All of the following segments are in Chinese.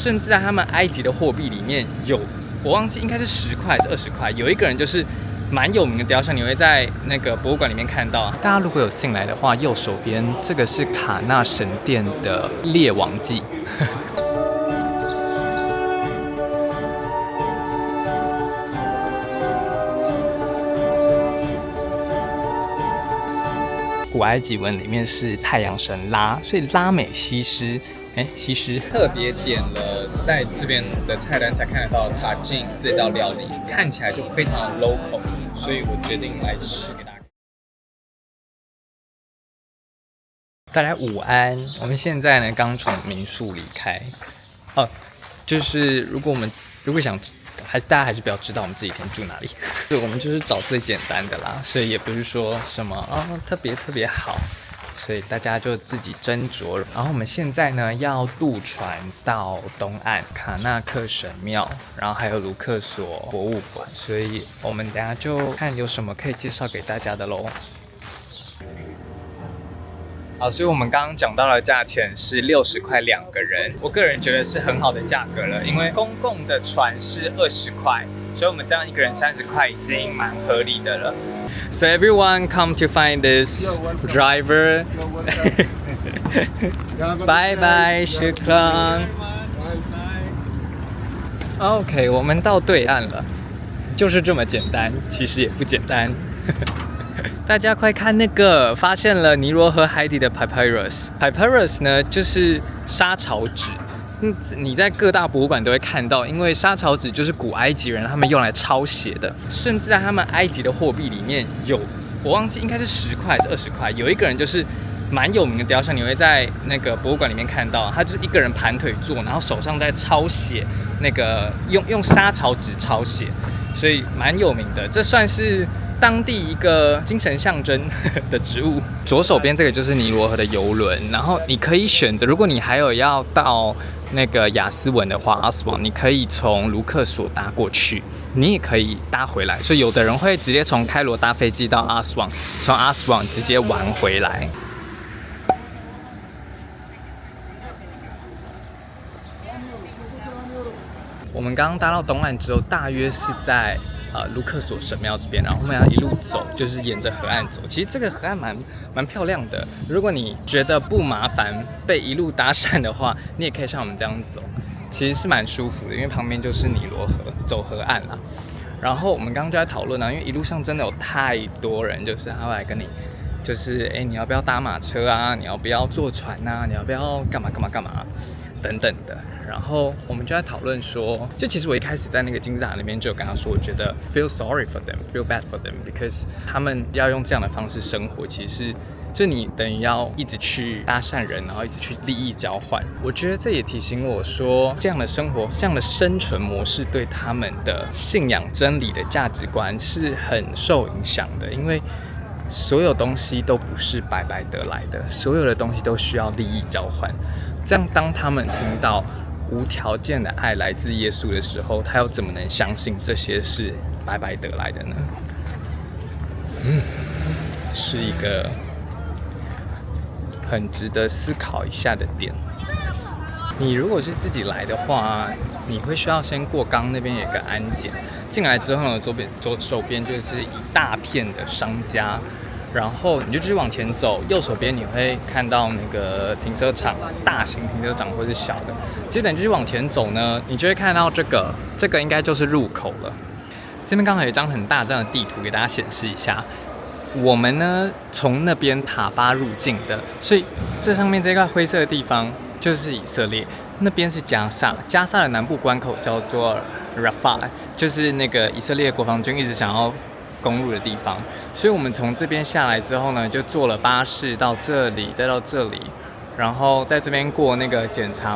甚至在他们埃及的货币里面有，我忘记应该是10块还是20块，有一个人就是蛮有名的雕像，你会在那个博物馆里面看到。大家如果有进来的话，右手边这个是卡纳神殿的列王记。古埃及文里面是太阳神拉，所以拉美西施，西施特别点了在这边的菜单才看得到塔金这道料理，看起来就非常的 local， 所以我决定来吃给大家。大家午安，我们现在呢刚从民宿离开，就是如果想。大家还是比较知道我们这几天住哪里。对，我们就是找最简单的啦，所以也不是说什么特别好，所以大家就自己斟酌。然后我们现在呢要渡船到东岸卡纳克神庙，然后还有卢克索博物馆，所以我们等一下就看有什么可以介绍给大家的咯。好，所以我们刚刚讲到的价钱是60块2个人，我个人觉得是很好的价格了，因为公共的船是20块，所以我们这样一个人30块已经蛮合理的了。So everyone come to find this driver. Bye bye, shukran. OK， 我们到对岸了，就是这么简单，其实也不简单。大家快看那个，发现了尼罗河海底的 papyrus。papyrus 呢，就是沙草纸。你在各大博物馆都会看到，因为沙草纸就是古埃及人他们用来抄写的，甚至在他们埃及的货币里面有，我忘记应该是10块还是20块，有一个人就是蛮有名的雕像，你会在那个博物馆里面看到，他就是一个人盘腿坐，然后手上在抄写那个用沙草纸抄写，所以蛮有名的，这算是当地一个精神象征的植物。左手边这个就是尼罗河的游轮，然后你可以选择，如果你还有要到那个亚斯文的话，阿斯旺，你可以从卢克索搭过去，你也可以搭回来。所以有的人会直接从开罗搭飞机到阿斯旺，从阿斯旺直接玩回来。我们刚刚搭到东岸之后，大约是在卢克索神庙这边，然后我们要一路走，就是沿着河岸走。其实这个河岸蛮漂亮的，如果你觉得不麻烦被一路搭讪的话，你也可以像我们这样走，其实是蛮舒服的，因为旁边就是尼罗河，走河岸啦。然后我们刚刚就在讨论因为一路上真的有太多人，就是他会来跟你，就是你要不要搭马车啊？你要不要坐船啊？你要不要干嘛等等的。然后我们就在讨论说，就其实我一开始在那个金字塔那边就有跟他说，我觉得 feel sorry for them, feel bad for them, because 他们要用这样的方式生活，其实就你等于要一直去搭讪人，然后一直去利益交换。我觉得这也提醒我说，这样的生活、这样的生存模式对他们的信仰真理的价值观是很受影响的，因为所有东西都不是白白得来的，所有的东西都需要利益交换。这样当他们听到无条件的爱来自耶稣的时候，他又怎么能相信这些是白白得来的呢？是一个很值得思考一下的点。你如果是自己来的话，你会需要先过刚那边有个安检，进来之后呢，左手边就是一大片的商家。然后你就继续往前走，右手边你会看到那个停车场，大型停车场或是小的。接着你继续往前走呢，你就会看到这个应该就是入口了。这边刚好有一张很大张的地图给大家显示一下。我们呢从那边塔巴入境的，所以这上面这块灰色的地方就是以色列，那边是加萨的南部关口叫做 Rafah， 就是那个以色列国防军一直想要攻入的地方，所以我们从这边下来之后呢，就坐了巴士到这里，再到这里，然后在这边过那个检查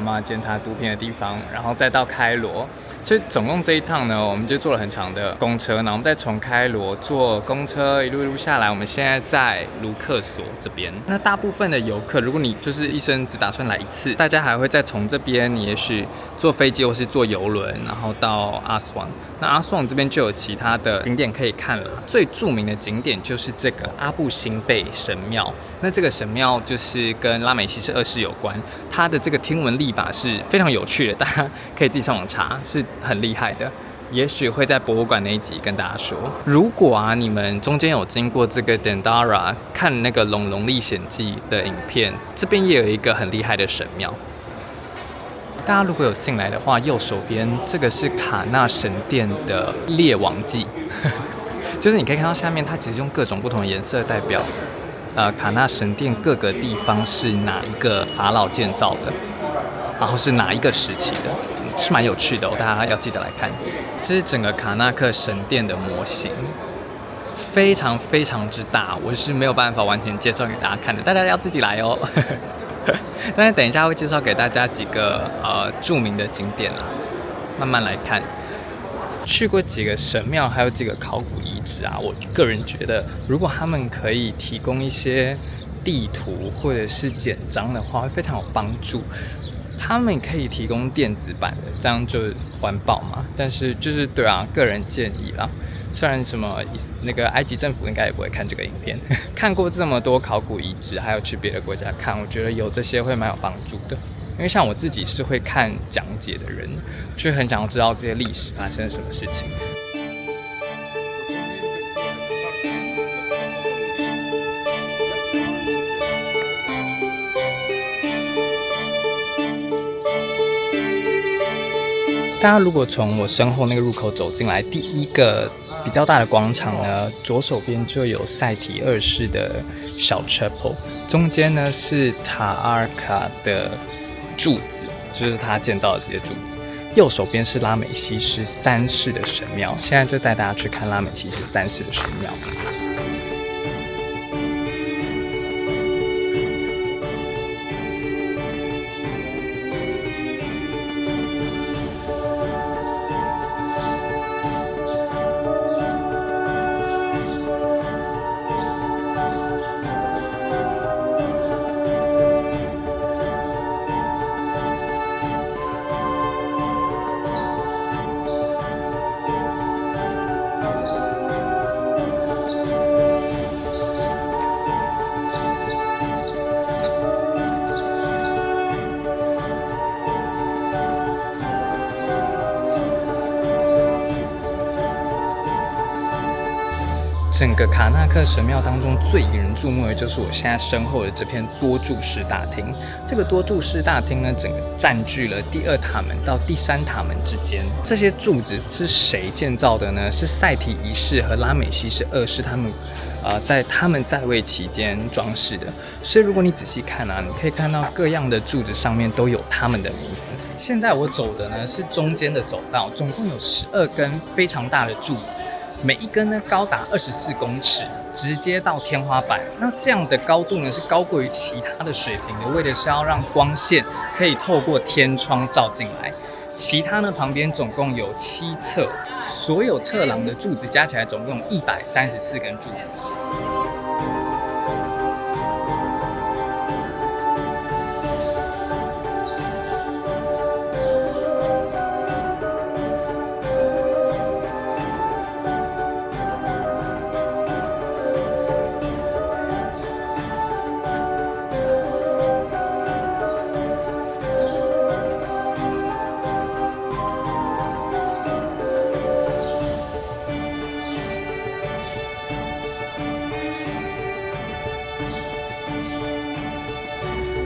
毒品的地方，然后再到开罗。所以总共这一趟呢，我们就坐了很长的公车，然后我们再从开罗坐公车一路下来，我们现在在卢克索这边。那大部分的游客，如果你就是一生只打算来一次，大家还会再从这边，你也许坐飞机或是坐游轮，然后到阿斯旺。那阿斯旺这边就有其他的景点可以看了。最著名的景点就是这个阿布辛贝神庙。那这个神庙就是跟拉美西斯二世有关，它的这个天文历法是非常有趣的，大家可以自己上网查，是很厉害的。也许会在博物馆那一集跟大家说。如果你们中间有经过这个 Dendara 看那个《龙龙历险记》的影片，这边也有一个很厉害的神庙。大家如果有进来的话，右手边这个是卡纳神殿的列王记，就是你可以看到下面，它其实用各种不同的颜色代表，卡纳神殿各个地方是哪一个法老建造的，然后是哪一个时期的。是蛮有趣的大家要记得来看。这是整个卡纳克神殿的模型，非常非常之大，我是没有办法完全介绍给大家看的，大家要自己来哦。但是等一下会介绍给大家几个著名的景点啦，慢慢来看。去过几个神庙，还有几个考古遗址我个人觉得，如果他们可以提供一些地图或者是简章的话，会非常有帮助。他们可以提供电子版的，这样就环保嘛。但是就是对个人建议啦。虽然什么那个埃及政府应该也不会看这个影片。看过这么多考古遗址，还有去别的国家看，我觉得有这些会蛮有帮助的。因为像我自己是会看讲解的人，就很想要知道这些历史发生了什么事情。大家如果从我身后那个入口走进来，第一个比较大的广场呢，左手边就有赛提二世的小 chapel， 中间呢是塔阿卡的柱子，就是他建造的这些柱子。右手边是拉美西斯三世的神庙，现在就带大家去看拉美西斯三世的神庙。整个卡纳克神庙当中最引人注目的就是我现在身后的这片多柱式大厅。这个多柱式大厅呢，整个占据了第二塔门到第三塔门之间。这些柱子是谁建造的呢？是赛提一世和拉美西斯二世在他们在位期间装饰的。所以如果你仔细看你可以看到各样的柱子上面都有他们的名字。现在我走的呢是中间的走道，总共有12根非常大的柱子。每一根呢高达24公尺，直接到天花板。那这样的高度呢是高过于其他的水平的，为的是要让光线可以透过天窗照进来。其他呢旁边总共有7侧，所有侧廊的柱子加起来总共有134根柱子。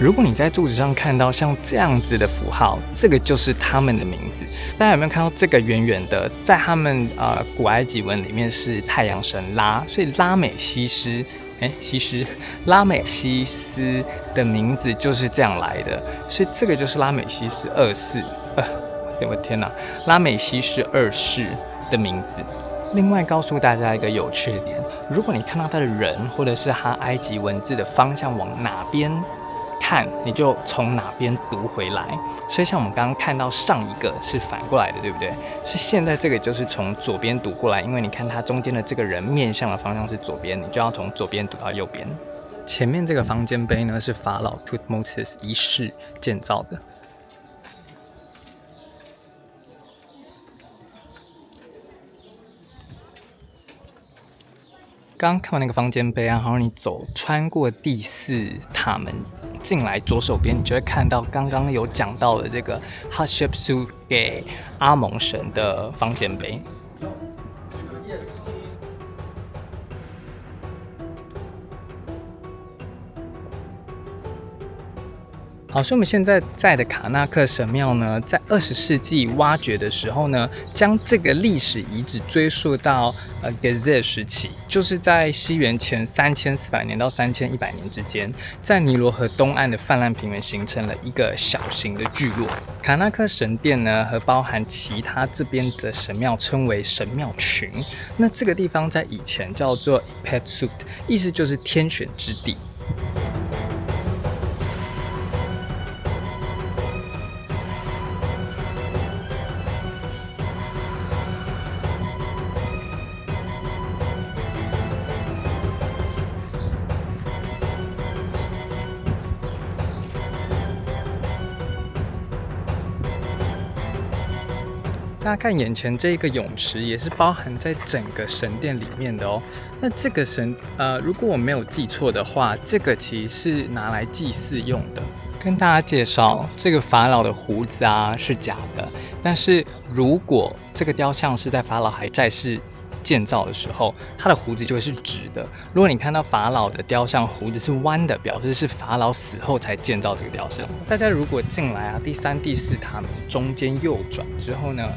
如果你在柱子上看到像这样子的符号，这个就是他们的名字。大家有没有看到这个圆圆的？在他们古埃及文里面是太阳神拉，所以拉美西斯拉美西斯的名字就是这样来的。所以这个就是拉美西斯二世，我的天哪，拉美西斯二世的名字。另外告诉大家一个有趣的点，如果你看到他的人或者是他埃及文字的方向往哪边看，你就从哪边读回来。所以像我们刚刚看到上一个是反过来的，对不对？所以现在这个就是从左边读过来，因为你看它中间的这个人面向的方向是左边，你就要从左边读到右边。前面这个方尖碑呢是法老 Thutmose 一世建造的。刚看完那个方尖碑啊，然后你穿过第4塔门进来，左手边你就会看到刚刚有讲到的这个 Hatshepsut 给阿蒙神的方尖碑。好，所以我们现在在的卡纳克神庙呢，在20世纪挖掘的时候呢，将这个历史遗址追溯到Gezer 时期，就是在西元前3400年到3100年之间，在尼罗河东岸的泛滥平原形成了一个小型的聚落。卡纳克神殿呢，和包含其他这边的神庙称为神庙群。那这个地方在以前叫做 Ipetsut， 意思就是天选之地。大家看眼前这个泳池，也是包含在整个神殿里面的哦。那这个如果我没有记错的话，这个其实是拿来祭祀用的。跟大家介绍，这个法老的胡子啊是假的，但是如果这个雕像是在法老还在世建造的时候，他的胡子就会是直的。如果你看到法老的雕像胡子是弯的，表示是法老死后才建造这个雕像。大家如果进来啊，第3、第4塔门中间右转之后呢，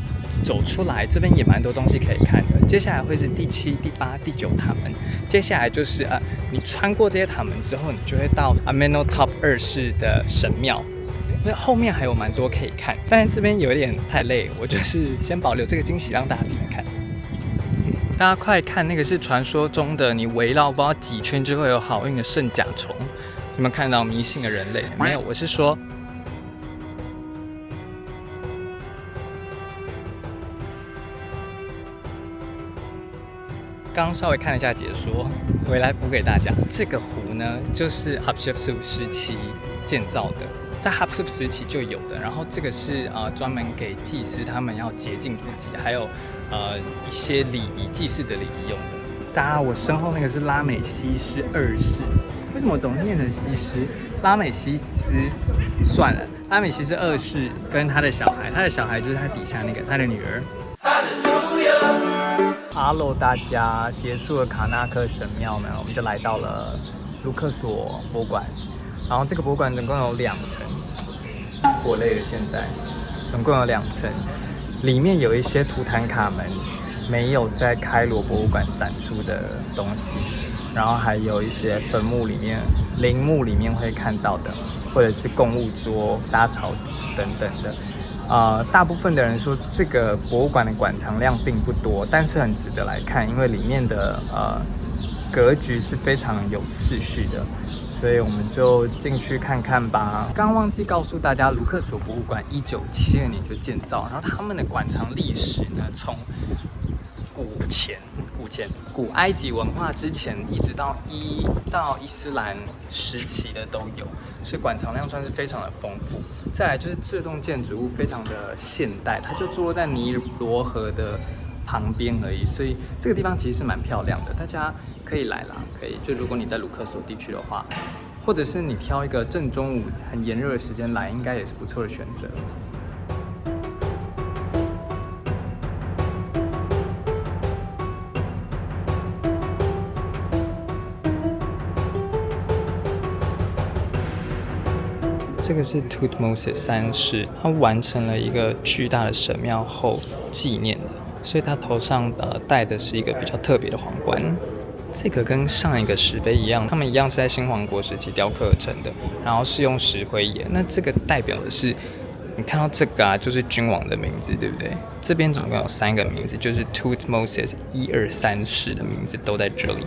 走出来这边也蛮多东西可以看的。接下来会是第7、第8、第9塔门，接下来就是你穿过这些塔门之后，你就会到 Amenhotep 2世的神庙。那后面还有蛮多可以看，但是这边有点太累，我就是先保留这个惊喜让大家自己看。大家快看，那个是传说中的你围绕不知道几圈就会有好运的圣甲虫。有没有看到迷信的人类？没有，我是说，刚稍微看了一下解说，回来补给大家。这个湖呢，就是 Hatshepsut 时期建造的，在 Hatshepsut 时期就有的。然后这个是专门给祭司他们要洁净自己，还有一些礼仪祭祀的礼仪用的。大家，我身后那个是拉美西斯2世，为什么我总是念成西斯？拉美西斯算了，拉美西斯2世跟他的小孩就是他底下那个他的女儿。Hello， 大家，结束了卡纳克神庙呢，我们就来到了卢克索博物馆。然后这个博物馆总共有2层，我累了现在，总共有2层，里面有一些图坦卡门没有在开罗博物馆展出的东西，然后还有一些坟墓里面、陵墓里面会看到的，或者是供物桌、沙草纸等等的。大部分的人说这个博物馆的馆藏量并不多，但是很值得来看，因为里面的格局是非常有次序的，所以我们就进去看看吧。刚忘记告诉大家，卢克索博物馆1972年就建造，然后他们的馆藏历史呢，从古埃及文化之前，一直到伊斯兰时期的都有，所以馆藏量算是非常的丰富。再来就是这栋建筑物非常的现代，它就坐落在尼罗河的旁边而已，所以这个地方其实是蛮漂亮的，大家可以来啦。可以，就如果你在卢克索地区的话，或者是你挑一个正中午很炎热的时间来，应该也是不错的选择。这个是 Thutmose 3世，他完成了一个巨大的神庙后纪念的，所以他头上戴的是一个比较特别的皇冠。这个跟上一个石碑一样，他们一样是在新皇国时期雕刻而成的，然后是用石灰岩。那这个代表的是，你看到这个就是君王的名字，对不对？这边总共有3个名字，就是 Thutmose 1、2、3世的名字都在这里。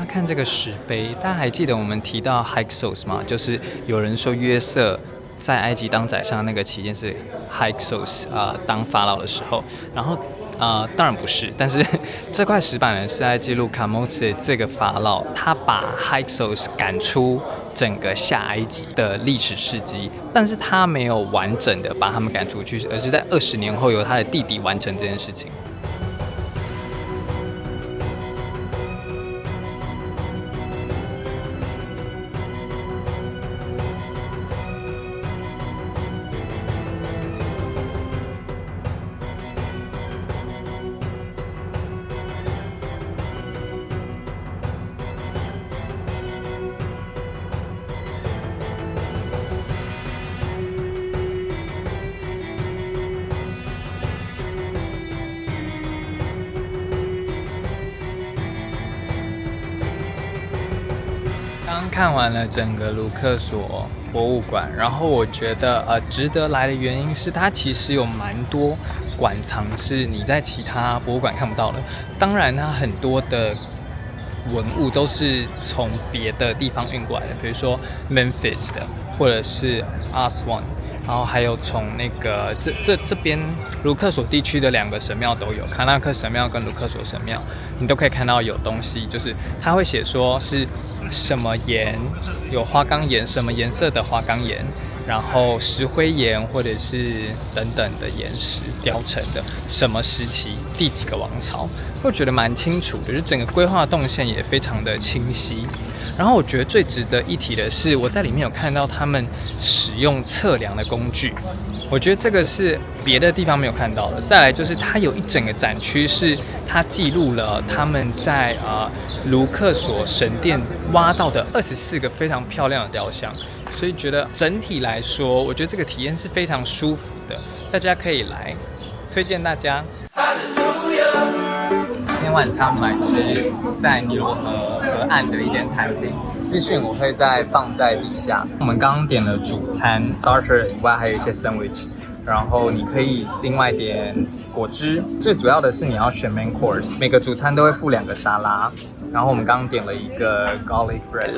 看这个石碑，大家还记得我们提到 Hyksos 吗？就是有人说约瑟在埃及当宰相那个期间是 Hyksos 当法老的时候，然后当然不是，但是这块石板呢是在记录卡莫茨这个法老，他把 Hyksos 赶出整个下埃及的历史事迹，但是他没有完整的把他们赶出去，而是在20年后由他的弟弟完成这件事情。刚看完了整个卢克索博物馆，然后我觉得值得来的原因是它其实有蛮多馆藏是你在其他博物馆看不到的。当然它很多的文物都是从别的地方运过来的，比如说 Memphis 的，或者是 Aswan， 然后还有从那个这边卢克索地区的2个神庙都有，卡纳克神庙跟卢克索神庙，你都可以看到有东西，就是它会写说是什么岩，有花岗岩，什么颜色的花岗岩，然后石灰岩或者是等等的岩石雕成的，什么时期，第几个王朝，我觉得蛮清楚的，就是整个规划动线也非常的清晰。然后我觉得最值得一提的是，我在里面有看到他们使用测量的工具，我觉得这个是别的地方没有看到的。再来就是它有一整个展区是它记录了他们在卢克索神殿挖到的24个非常漂亮的雕像，所以觉得整体来说，我觉得这个体验是非常舒服的，大家可以来，推荐大家。今天晚餐我们来吃在尼罗河河岸的一间餐厅，资讯我会再放在底下。我们刚刚点了主餐 starter 以外，还有一些 sandwich， 然后你可以另外点果汁。最主要的是你要选 main course， 每个主餐都会附2个沙拉。然后我们刚刚点了一个 garlic bread。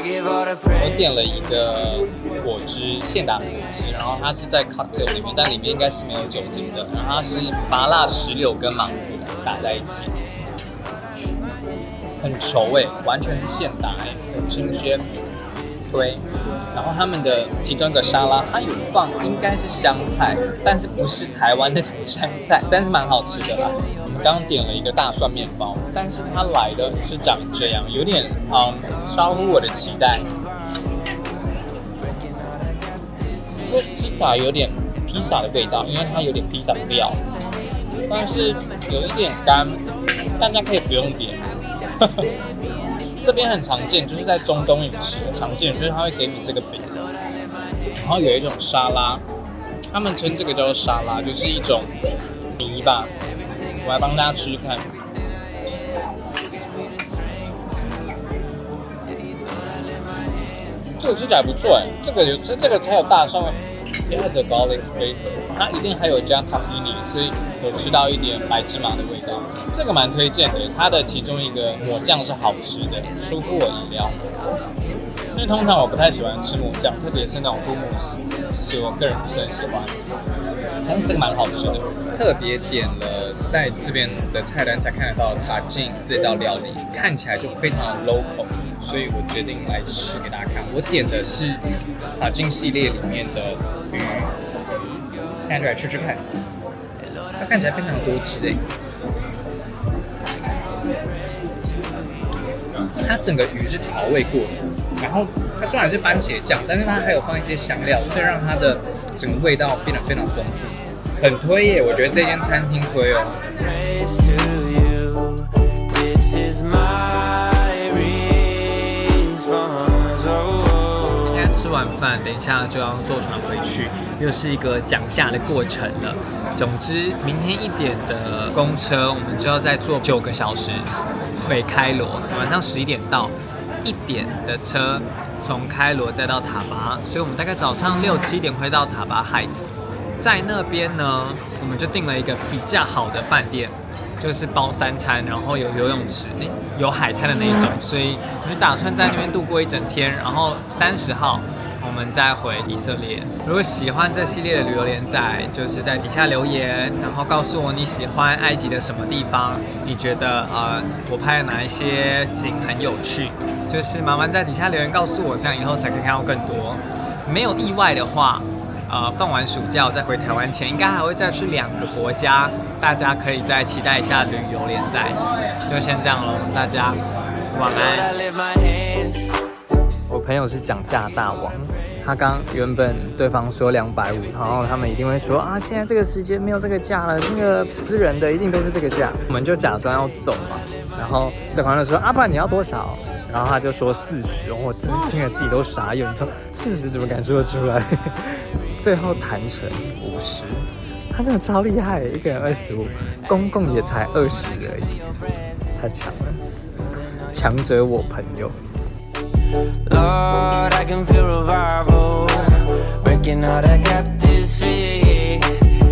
我点了一个果汁，现打的果汁，然后它是在 cocktail 里面，但里面应该是没有酒精的。然后它是芭乐、石榴跟芒果打在一起，很稠完全是现打很新鲜。对，然后他们的其中一个沙拉，它有放应该是香菜，但是不是台湾那种香菜，但是蛮好吃的啦。我们刚刚点了一个大蒜面包，但是它来的是长这样，有点超乎我的期待。这吃法有点披萨的味道，因为它有点披萨的料，但是有一点干，大家可以不用点。这边很常见，就是在中东饮食很常见，就是它会给你这个饼，然后有一种沙拉，他们称这个叫做沙拉，就是一种泥吧。我来帮大家吃吃看。这个吃起来不错这个才有大上面也有 garlic flavor， 它一定还有加 tahini， 所以有吃到一点白芝麻的味道。这个蛮推荐的，它的其中一个抹酱是好吃的，出乎我意料。因为通常我不太喜欢吃抹酱，特别是那种 hummus， 是我个人不是很喜欢。但是这个蛮好吃的，特别点了在这边的菜单才看得到塔金这道料理，看起来就非常的 local， 所以我决定来吃给大家看。我点的是塔金系列里面的鱼，现在就来吃吃看。它看起来非常多汁它整个鱼是调味过的，然后它虽然是番茄酱，但是它还有放一些香料，所以让它的整个味道变得非常丰富，很推耶！我觉得这间餐厅推哦。现在吃完饭，等一下就要坐船回去，又是一个讲价的过程了。总之，明天1点的公车，我们就要再坐9个小时回开罗，晚上11点到，1点的车从开罗再到塔巴，所以我们大概早上6、7点会到塔巴 Height， 在那边呢，我们就订了一个比较好的饭店，就是包3餐，然后有游泳池、有海滩的那一种，所以我们就打算在那边度过1整天，然后30号我们再回以色列。如果喜欢这系列的旅游连载，就是在底下留言，然后告诉我你喜欢埃及的什么地方，你觉得我拍的哪一些景很有趣，就是麻烦在底下留言告诉我，这样以后才可以看到更多。没有意外的话，放完暑假再回台湾前，应该还会再去2个国家，大家可以再期待一下旅游连载。就先这样咯，大家晚安。我朋友是讲价大王，他刚原本对方说250，然后他们一定会说现在这个时间没有这个价了，那个私人的一定都是这个价，我们就假装要走嘛，然后对方就说不然你要多少？然后他就说40，我真的听了自己都傻眼，你说40怎么敢说得出来？最后谈成50，他真的超厉害，一个人25，公共也才20而已，太强了，强者我朋友。Lord, I can feel revival, breaking all the captives free.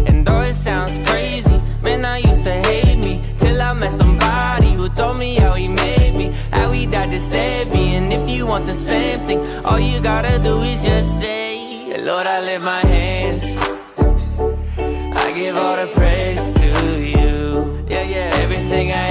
And though it sounds crazy, man, I used to hate me till I met somebody who told me how he made me, how he died to save me. And if you want the same thing, all you gotta do is just say, Lord, I lift my hands, I give all the praise to you. Yeah, everything I